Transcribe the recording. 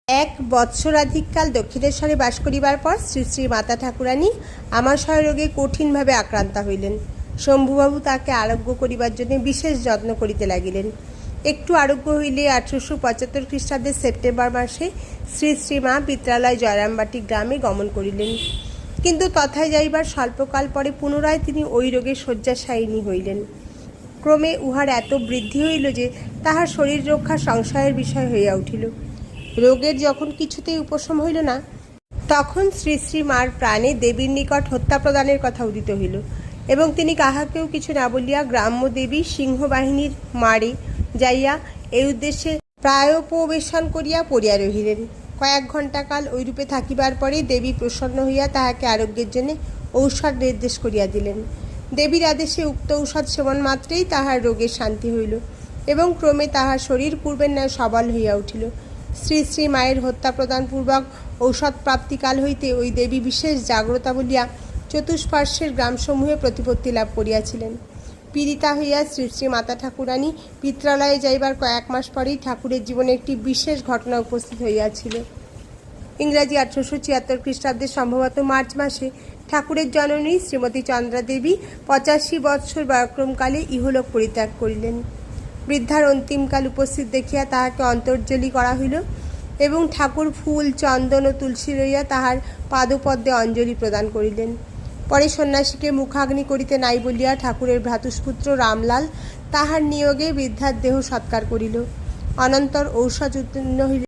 এক বৎসরাধিককাল দক্ষিণেশ্বরে বাস করিবার পর শ্রী শ্রী মাতা ঠাকুরানী আমাশয় রোগে কঠিনভাবে আক্রান্তা হইলেন। শম্ভুবাবু তাকে আরোগ্য করিবার জন্য বিশেষ যত্ন করিতে লাগিলেন। একটু আরোগ্য হইলে 1875 খ্রিস্টাব্দের সেপ্টেম্বর মাসে শ্রী শ্রীমা পিত্রালয় জয়রামবাটি গ্রামে গমন করিলেন। কিন্তু তথায় যাইবার স্বল্পকাল পরে পুনরায় তিনি ওই রোগে শয্যাশায়িনী হইলেন। ক্রমে উহার এত বৃদ্ধি হইল যে তাহার শরীর রক্ষা সংশয়ের বিষয় হইয়া উঠিল। রোগের যখন কিছুতেই উপশম হইল না, তখন শ্রী শ্রী মার প্রাণে দেবীর নিকট হত্যা প্রদানের কথা উদিত হইল এবং তিনি কাহাকেও কিছু না বলিয়া গ্রাম্য দেবী সিংহবাহিনীর মারে যাইয়া এই উদ্দেশ্যে প্রায়োপবেশন করিয়া পড়িয়া রহিলেন। কয়েক ঘণ্টা কাল ওইরূপে থাকিবার পরে দেবী প্রসন্ন হইয়া তাহাকে আরোগ্যের জন্য ঔষধ নির্দেশ করিয়া দিলেন। দেবীর আদেশে উক্ত ঔষধ সেবন মাত্রেই তাহার রোগের শান্তি হইল এবং ক্রমে তাহার শরীর পূর্বের ন্যায় সবল হইয়া উঠিল। শ্রী শ্রী মায়ের হত্যা প্রদানপূর্বক ঔষধ প্রাপ্তিকাল হইতে ওই দেবী বিশেষ জাগ্রতা বলিয়া চতুষ্পার্শ্বের গ্রামসমূহে প্রতিপত্তি লাভ করিয়াছিলেন। পীড়িতা হইয়া শ্রী শ্রী মাতা ঠাকুরানী পিত্রালয়ে যাইবার কয়েক মাস পরেই ঠাকুরের জীবনে একটি বিশেষ ঘটনা উপস্থিত হইয়াছিল। ইংরাজি 1876 খ্রিস্টাব্দের সম্ভবত মার্চ মাসে ঠাকুরের জননী শ্রীমতী চন্দ্রা দেবী 85 বৎসর বয়ক্রমকালে ইহলোক পরিত্যাগ করিলেন। বৃদ্ধার অন্তিমকাল উপস্থিত দেখিয়া তাহাকে অন্তর্জলি করা হইল এবং ঠাকুর ফুল, চন্দন ও তুলসী লইয়া তাহার পাদপদ্মে অঞ্জলি প্রদান করিলেন। পরে সন্ন্যাসীকে মুখাগ্নি করিতে নাই বলিয়া ঠাকুরের ভ্রাতুষ্পুত্র রামলাল তাহার নিয়োগে বৃদ্ধার দেহ সৎকার করিল। অনন্তর ঔষধ উত্তীর্ণ হইল।